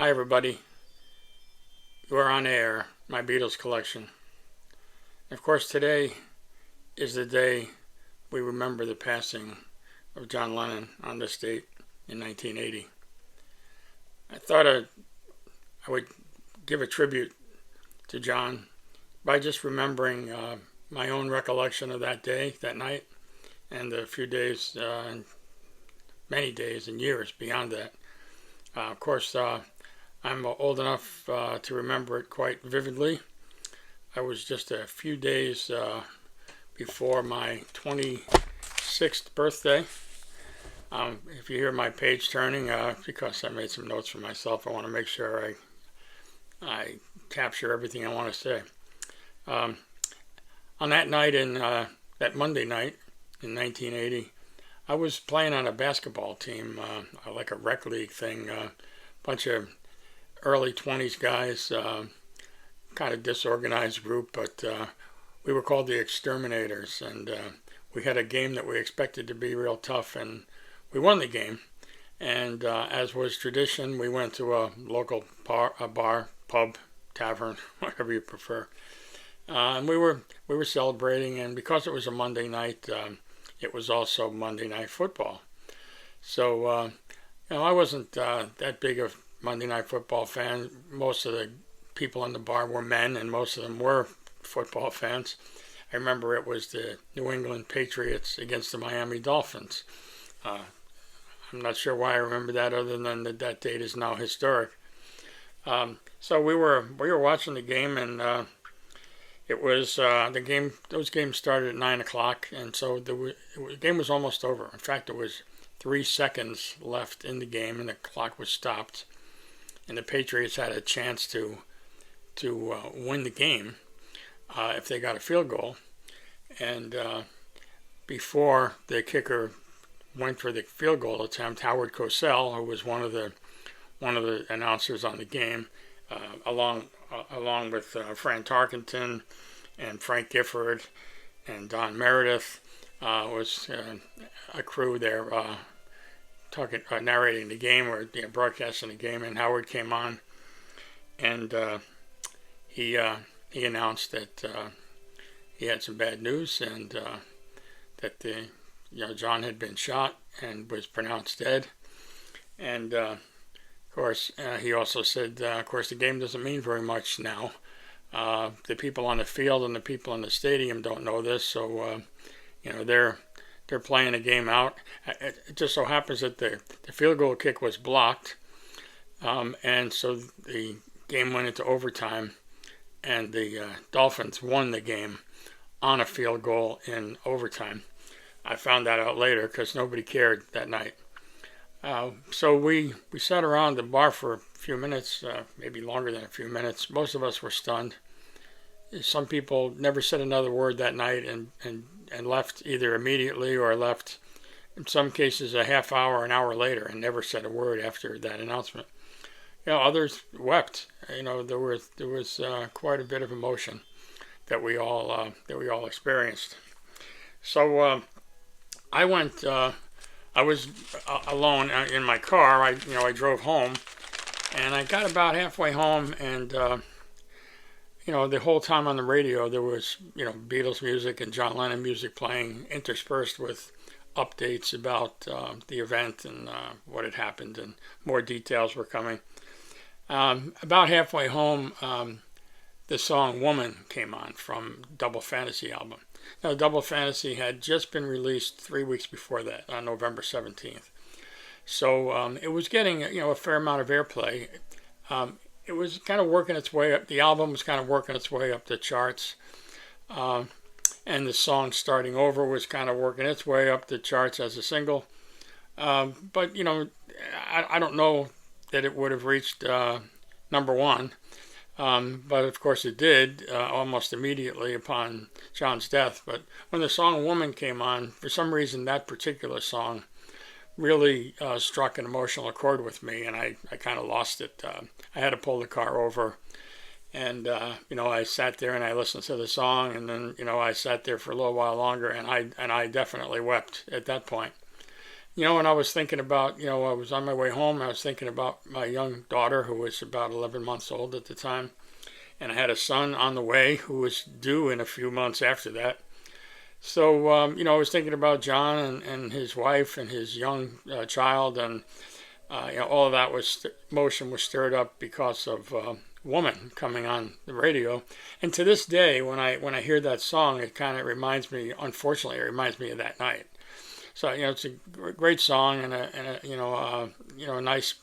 Hi, everybody. You are on air, my Beatles collection. Of course, today is the day we remember the passing of John Lennon on this date in 1980. I thought I would give a tribute to John by just remembering my own recollection of that day, that night, and a few days, and many days and years beyond that. Of course, I'm old enough to remember it quite vividly. I was just a few days before my 26th birthday. If you hear my page turning, because I made some notes for myself, I want to make sure I capture everything I want to say. On that night, that Monday night in 1980, I was playing on a basketball team, like a rec league thing, a bunch of early 20s guys, kind of disorganized group, but we were called the Exterminators, and we had a game that we expected to be real tough, and we won the game. And as was tradition, we went to a local bar, pub, tavern, whatever you prefer, and we were celebrating. And because it was a Monday night, it was also Monday Night Football. So I wasn't that big of Monday Night Football fan. Most of the people in the bar were men, and most of them were football fans. I remember it was the New England Patriots against the Miami Dolphins. I'm not sure why I remember that, other than that date is now historic. So we were watching the game, and it was the game. Those games started at 9:00, and so the game was almost over. In fact, there was 3 seconds left in the game, and the clock was stopped. And the Patriots had a chance to win the game if they got a field goal. And before the kicker went for the field goal attempt, Howard Cosell, who was one of the announcers on the game, along with Fran Tarkenton and Frank Gifford and Don Meredith, was a crew there narrating the game, or broadcasting the game. And Howard came on, and he announced that he had some bad news, and that John had been shot and was pronounced dead. And of course, he also said, of course, the game doesn't mean very much now. The people on the field and the people in the stadium don't know this, so they're playing a game out. It just so happens that the field goal kick was blocked, and so the game went into overtime, and the Dolphins won the game on a field goal in overtime. I found that out later because nobody cared that night. So we sat around the bar for a few minutes, maybe longer than a few minutes. Most of us were stunned. Some people never said another word that night, and left either immediately or left, in some cases, a half hour, an hour later, and never said a word after that announcement. Others wept. There was quite a bit of emotion that we all experienced. So I went. I was alone in my car. I drove home, and I got about halfway home, and the whole time on the radio there was Beatles music and John Lennon music playing, interspersed with updates about the event and what had happened, and more details were coming. About halfway home, the song "Woman" came on from Double Fantasy album. Now, Double Fantasy had just been released 3 weeks before that, on November 17th. So it was getting a fair amount of airplay. It was kind of working its way up. The album was kind of working its way up the charts. And the song "Starting Over" was kind of working its way up the charts as a single. But, I don't know that it would have reached number one. But of course it did almost immediately upon John's death. But when the song "Woman" came on, for some reason that particular song really struck an emotional chord with me, and I kind of lost it. I had to pull the car over, and I sat there and I listened to the song, and then I sat there for a little while longer, and I definitely wept at that point. And I was thinking about, I was on my way home. I was thinking about my young daughter, who was about 11 months old at the time. And I had a son on the way who was due in a few months after that. So, I was thinking about John and his wife and his young child. And, all of that motion was stirred up because of Woman coming on the radio. And to this day, when I hear that song, it kind of reminds me, unfortunately, it reminds me of that night. So it's a great song and a nice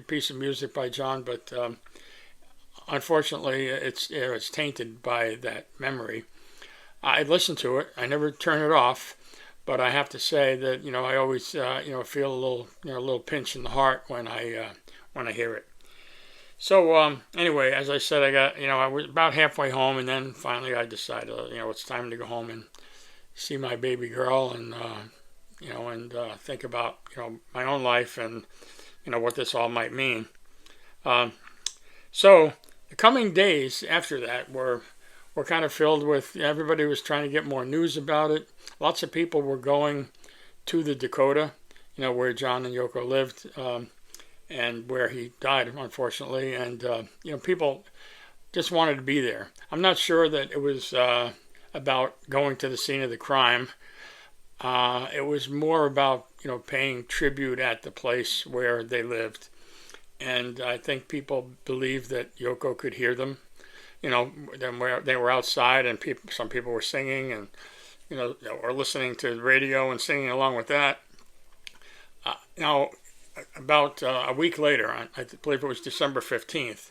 piece of music by John, but unfortunately, it's tainted by that memory. I listen to it. I never turn it off, but I have to say that I always feel a little pinch in the heart when I hear it. So anyway, as I said, I was about halfway home, and then finally I decided it's time to go home and see my baby girl and think about my own life and what this all might mean. So the coming days after that were kind of filled with everybody was trying to get more news about it. Lots of people were going to the Dakota, where John and Yoko lived, and where he died, unfortunately. And people just wanted to be there. I'm not sure that it was about going to the scene of the crime. It was more about paying tribute at the place where they lived, and I think people believed that Yoko could hear them. They were outside, and some people were singing, and or listening to the radio and singing along with that. Now, about a week later, I believe it was December 15th,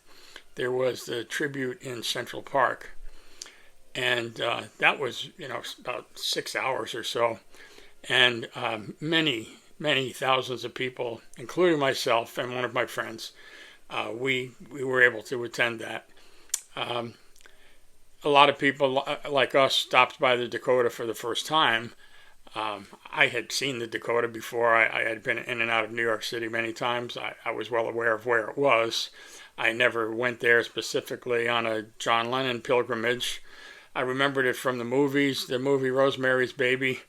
there was the tribute in Central Park, and that was about 6 hours or so. And many thousands of people, including myself and one of my friends, we were able to attend that. A lot of people like us stopped by the Dakota for the first time. I had seen the Dakota before. I had been in and out of New York City many times. I was well aware of where it was. I never went there specifically on a John Lennon pilgrimage. I remembered it from the movies. The movie Rosemary's Baby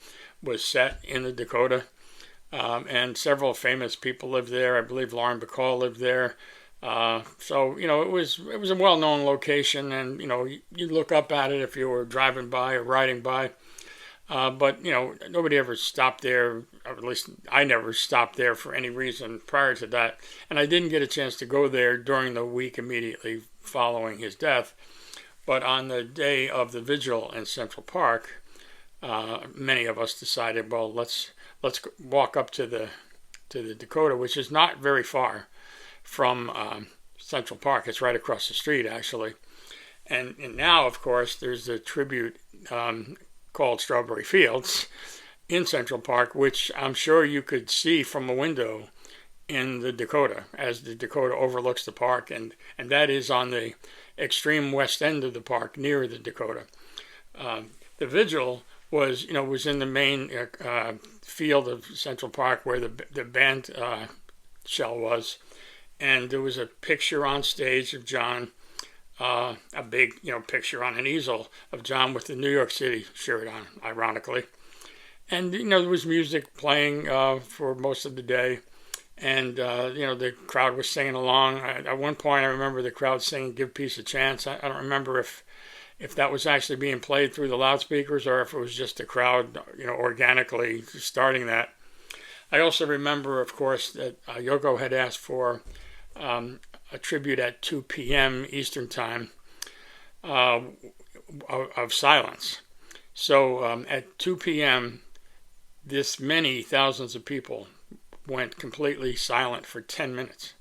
was set in the Dakota, and several famous people lived there. I believe Lauren Bacall lived there. So it was a well-known location, and you look up at it if you were driving by or riding by. But nobody ever stopped there, or at least I never stopped there for any reason prior to that. And I didn't get a chance to go there during the week immediately following his death. But on the day of the vigil in Central Park, many of us decided, well, let's walk up to the Dakota, which is not very far from Central Park. It's right across the street, actually. And now, of course, there's a tribute called Strawberry Fields in Central Park, which I'm sure you could see from a window in the Dakota, as the Dakota overlooks the park, and that is on the extreme west end of the park near the Dakota. The vigil was in the main field of Central Park where the band shell was, and there was a picture on stage of John, a big picture on an easel of John with the New York City shirt on, ironically, and there was music playing for most of the day, and the crowd was singing along. At one point, I remember the crowd singing "Give Peace a Chance." I don't remember if that was actually being played through the loudspeakers or if it was just the crowd, organically starting that. I also remember, of course, that Yoko had asked for a tribute at 2 p.m. Eastern Time of silence. So at 2 p.m., this many thousands of people went completely silent for 10 minutes.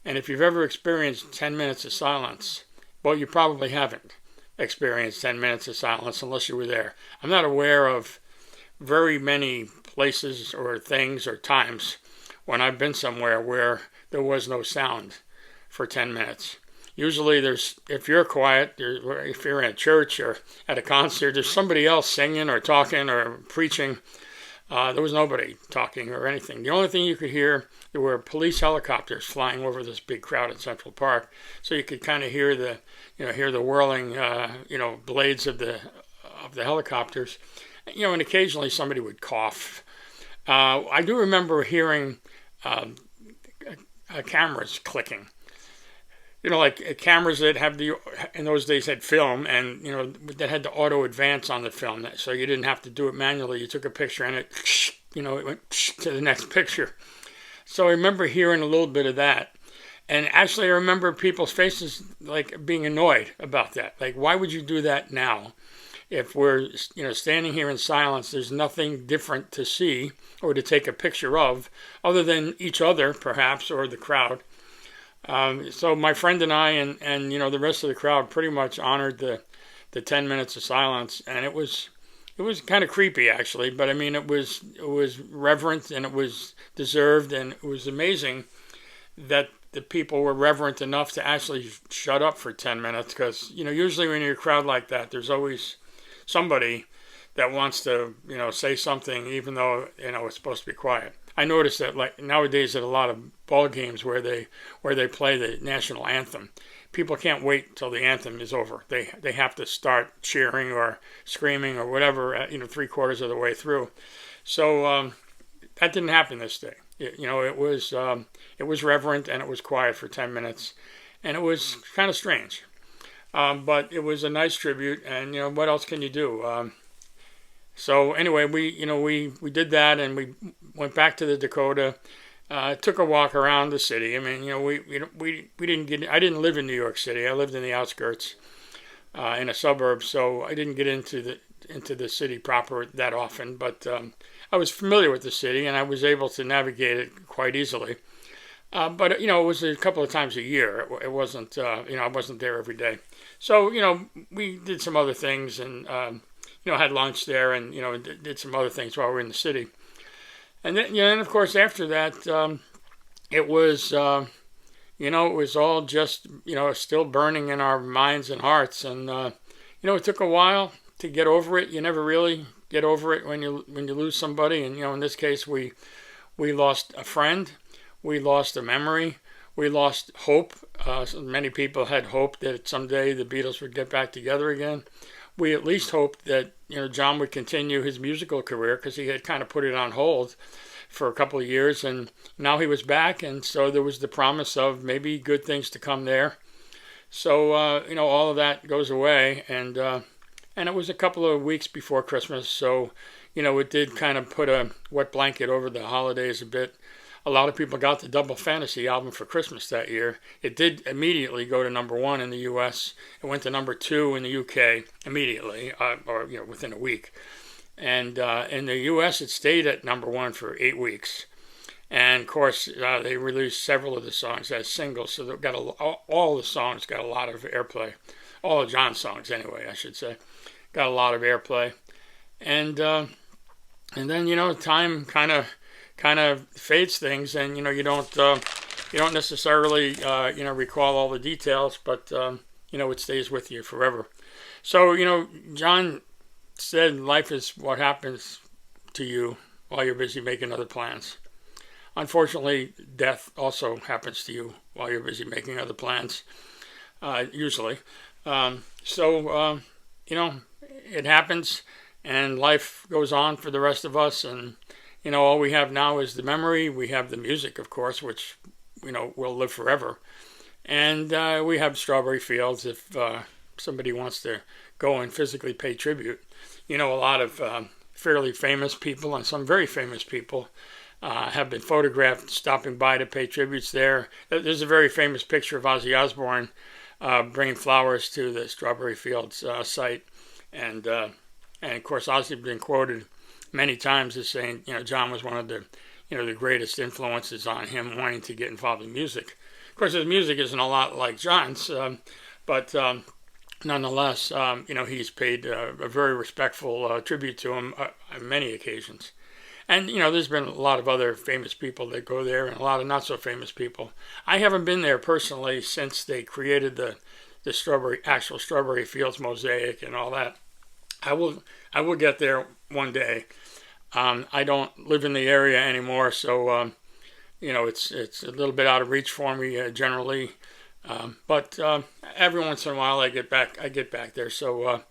And if you've ever experienced 10 minutes of silence, well, you probably haven't experienced 10 minutes of silence unless you were there. I'm not aware of very many places or things or times when I've been somewhere where there was no sound for 10 minutes. Usually if you're quiet, if you're in a church or at a concert, there's somebody else singing or talking or preaching. There was nobody talking or anything. The only thing you could hear, there were police helicopters flying over this big crowd in Central Park, so you could kind of hear the whirling, blades of the helicopters, and occasionally somebody would cough, I do remember hearing cameras clicking. Like cameras that have in those days had film, and that had the auto advance on the film, so you didn't have to do it manually. You took a picture and it went to the next picture. So I remember hearing a little bit of that, and actually I remember people's faces like being annoyed about that. Like, why would you do that now? If we're standing here in silence, there's nothing different to see or to take a picture of, other than each other perhaps or the crowd. So my friend and I and the rest of the crowd pretty much honored the 10 minutes of silence, and it was kind of creepy actually, but I mean it was reverent and it was deserved, and it was amazing that the people were reverent enough to actually shut up for 10 minutes, because usually when you're a crowd like that, there's always somebody that wants to say something even though it's supposed to be quiet. I noticed that like nowadays at a lot of ball games where they play the national anthem, people can't wait till the anthem is over. They have to start cheering or screaming or whatever 3/4 of the way through. So that didn't happen this day. It was reverent, and it was quiet for 10 minutes, and it was kind of strange. But it was a nice tribute, and what else can you do? So anyway, we did that, and we went back to the Dakota. Took a walk around the city. I mean, we didn't I didn't live in New York City. I lived in the outskirts, in a suburb, so I didn't get into the city proper that often. But I was familiar with the city, and I was able to navigate it quite easily. But it was a couple of times a year. It wasn't I wasn't there every day. So we did some other things, and had lunch there, and did some other things while we were in the city. And then and of course after that, it was it was all just still burning in our minds and hearts, and it took a while to get over it. You never really get over it when you lose somebody, and in this case we lost a friend, we lost a memory, we lost hope. Many people had hoped that someday the Beatles would get back together again. We at least hoped that John would continue his musical career, because he had kind of put it on hold for a couple of years, and now he was back, and so there was the promise of maybe good things to come there. So all of that goes away, and it was a couple of weeks before Christmas, so it did kind of put a wet blanket over the holidays a bit. A lot of people got the Double Fantasy album for Christmas that year. It did immediately go to #1 in the U.S. It went to #2 in the U.K. immediately, or within a week. And in the U.S., it stayed at #1 for 8 weeks. And of course, they released several of the songs as singles, so they got all the songs got a lot of airplay. All of John's songs, anyway, I should say, got a lot of airplay. And then time kind of fades things, and you don't necessarily recall all the details, but it stays with you forever. So John said life is what happens to you while you're busy making other plans. Unfortunately, death also happens to you while you're busy making other plans, usually. So it happens, and life goes on for the rest of us, and all we have now is the memory. We have the music, of course, which will live forever, and we have Strawberry Fields if somebody wants to go and physically pay tribute. A lot of fairly famous people and some very famous people have been photographed stopping by to pay tributes there. There's a very famous picture of Ozzy Osbourne bringing flowers to the Strawberry Fields site, and of course Ozzy has been quoted many times as saying, John was one of the, the greatest influences on him wanting to get involved in music. Of course, his music isn't a lot like John's, but nonetheless, he's paid a very respectful tribute to him on many occasions. And, there's been a lot of other famous people that go there, and a lot of not so famous people. I haven't been there personally since they created the actual Strawberry Fields mosaic and all that. I will get there one day. I don't live in the area anymore, so it's a little bit out of reach for me generally. But every once in a while I get back there. So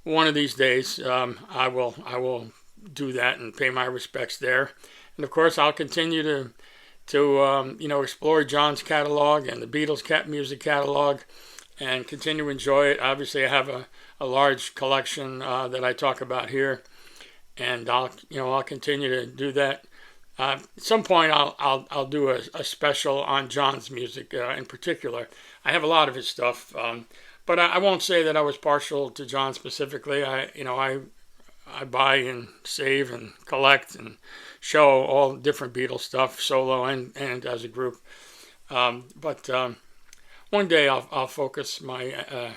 one of these days I will do that and pay my respects there. And of course, I'll continue to explore John's catalog and the Beatles music catalog, and continue to enjoy it. Obviously, I have a large collection that I talk about here, and I'll continue to do that. At some point, I'll do a special on John's music in particular. I have a lot of his stuff, but I won't say that I was partial to John specifically. I buy and save and collect and show all different Beatles stuff, solo and as a group. But one day I'll focus my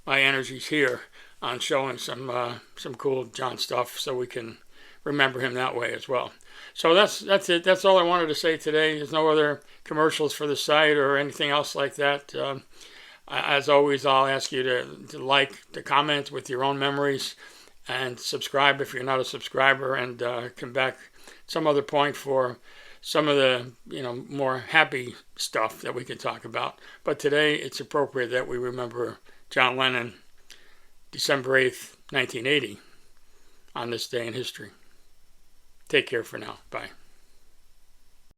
energies here on showing some cool John stuff, so we can remember him that way as well. So that's it. That's all I wanted to say today. There's no other commercials for the site or anything else like that. As always, I'll ask you to like, to comment with your own memories, and subscribe if you're not a subscriber, and come back some other point for some of the more happy stuff that we can talk about. But today it's appropriate that we remember John Lennon, December 8th, 1980, on this day in history. Take care for now. Bye.